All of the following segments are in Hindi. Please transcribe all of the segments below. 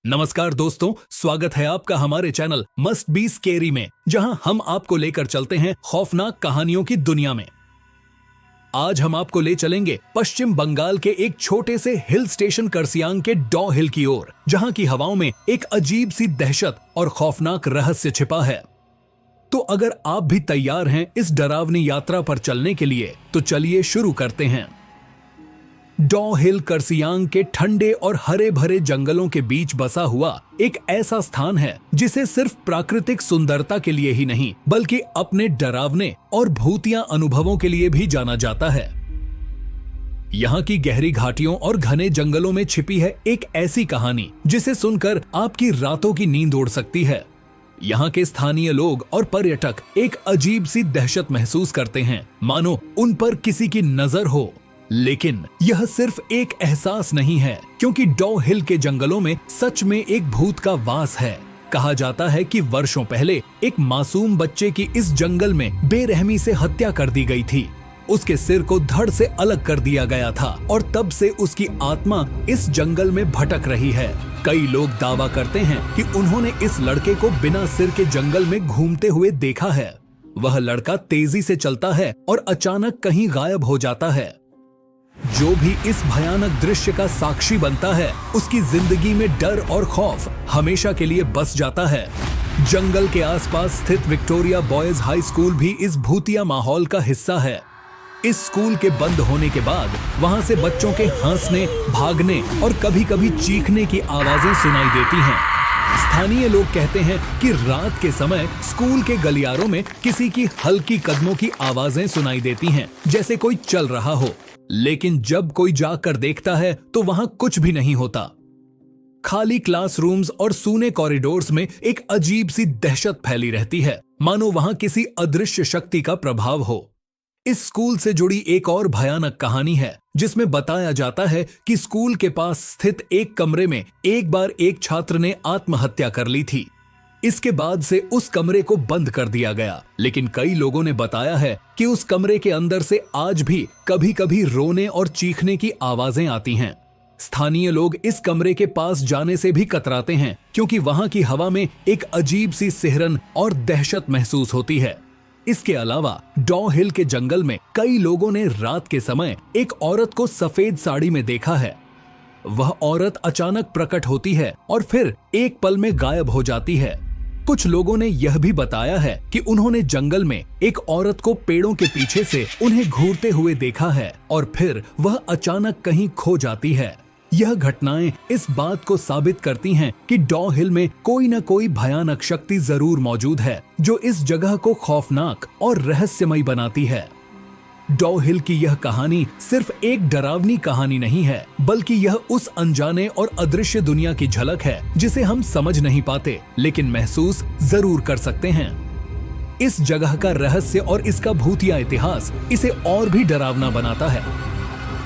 नमस्कार दोस्तों, स्वागत है आपका हमारे चैनल मस्ट बी स्केरी में, जहां हम आपको लेकर चलते हैं खौफनाक कहानियों की दुनिया में। आज हम आपको ले चलेंगे पश्चिम बंगाल के एक छोटे से हिल स्टेशन करसियांग के डॉ हिल की ओर, जहां की हवाओं में एक अजीब सी दहशत और खौफनाक रहस्य छिपा है। तो अगर आप भी तैयार हैं इस डरावनी यात्रा पर चलने के लिए, तो चलिए शुरू करते हैं। डॉ हिल करसियांग के ठंडे और हरे भरे जंगलों के बीच बसा हुआ एक ऐसा स्थान है जिसे सिर्फ प्राकृतिक सुंदरता के लिए ही नहीं, बल्कि अपने डरावने और भूतिया अनुभवों के लिए भी जाना जाता है। यहाँ की गहरी घाटियों और घने जंगलों में छिपी है एक ऐसी कहानी जिसे सुनकर आपकी रातों की नींद उड़ सकती है। यहाँ के स्थानीय लोग और पर्यटक एक अजीब सी दहशत महसूस करते हैं, मानो उन पर किसी की नजर हो। लेकिन यह सिर्फ एक एहसास नहीं है, क्योंकि डॉ हिल के जंगलों में सच में एक भूत का वास है। कहा जाता है कि वर्षों पहले एक मासूम बच्चे की इस जंगल में बेरहमी से हत्या कर दी गई थी। उसके सिर को धड़ से अलग कर दिया गया था और तब से उसकी आत्मा इस जंगल में भटक रही है। कई लोग दावा करते हैं कि उन्होंने इस लड़के को बिना सिर के जंगल में घूमते हुए देखा है। वह लड़का तेजी से चलता है और अचानक कहीं गायब हो जाता है। जो भी इस भयानक दृश्य का साक्षी बनता है, उसकी जिंदगी में डर और खौफ हमेशा के लिए बस जाता है। जंगल के आसपास स्थित विक्टोरिया बॉयज हाई स्कूल भी इस भूतिया माहौल का हिस्सा है। इस स्कूल के बंद होने के बाद वहां से बच्चों के हंसने, भागने और कभी-कभी चीखने की आवाजें सुनाई देती हैं। स्थानीय लोग कहते हैं कि रात के समय स्कूल के गलियारों में किसी की हल्की कदमों की आवाजें सुनाई देती हैं, जैसे कोई चल रहा हो। लेकिन जब कोई जाकर देखता है तो वहां कुछ भी नहीं होता। खाली क्लासरूम्स और सूने कॉरिडोर्स में एक अजीब सी दहशत फैली रहती है, मानो वहां किसी अदृश्य शक्ति का प्रभाव हो। इस स्कूल से जुड़ी एक और भयानक कहानी है, जिसमें बताया जाता है कि स्कूल के पास स्थित एक कमरे में एक बार एक छात्र ने आत्महत्या कर ली थी। इसके बाद से उस कमरे को बंद कर दिया गया, लेकिन कई लोगों ने बताया है कि उस कमरे के अंदर से आज भी कभी-कभी रोने और चीखने की आवाजें आती हैं। स्थानीय लोग इस कमरे के पास जाने से भी कतराते हैं, क्योंकि वहां की हवा में एक अजीब सी सिहरन और दहशत महसूस होती है। इसके अलावा डॉ हिल के जंगल में कई लोगों ने रात के समय एक औरत को सफेद साड़ी में देखा है। वह औरत अचानक प्रकट होती है और फिर एक पल में गायब हो जाती है। कुछ लोगों ने यह भी बताया है कि उन्होंने जंगल में एक औरत को पेड़ों के पीछे से उन्हें घूरते हुए देखा है और फिर वह अचानक कहीं खो जाती है। यह घटनाएं इस बात को साबित करती हैं कि डॉ हिल में कोई न कोई भयानक शक्ति जरूर मौजूद है, जो इस जगह को खौफनाक और रहस्यमय बनाती है। डॉ हिल की यह कहानी सिर्फ एक डरावनी कहानी नहीं है, बल्कि यह उस अनजाने और अदृश्य दुनिया की झलक है जिसे हम समझ नहीं पाते, लेकिन महसूस जरूर कर सकते हैं। इस जगह का रहस्य और इसका भूतिया इतिहास इसे और भी डरावना बनाता है।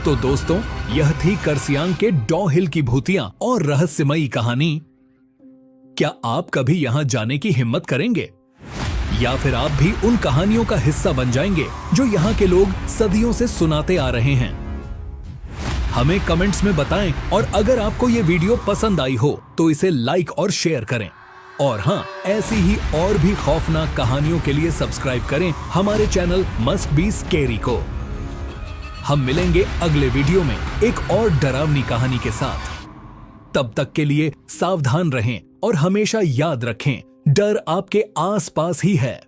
तो दोस्तों, यह थी करसियांग के डॉ हिल की भूतिया और रहस्यमयी कहानी। क्या आप कभी यहाँ जाने की हिम्मत करेंगे, या फिर आप भी उन कहानियों का हिस्सा बन जाएंगे जो यहाँ के लोग सदियों से सुनाते आ रहे हैं? हमें कमेंट्स में बताएं, और अगर आपको ये वीडियो पसंद आई हो तो इसे लाइक और शेयर करें। और हाँ, ऐसी ही और भी खौफनाक कहानियों के लिए सब्सक्राइब करें हमारे चैनल मस्ट बी स्केरी को। हम मिलेंगे अगले वीडियो में एक और डरावनी कहानी के साथ। तब तक के लिए सावधान रहें और हमेशा याद रखें, डर आपके आसपास ही है।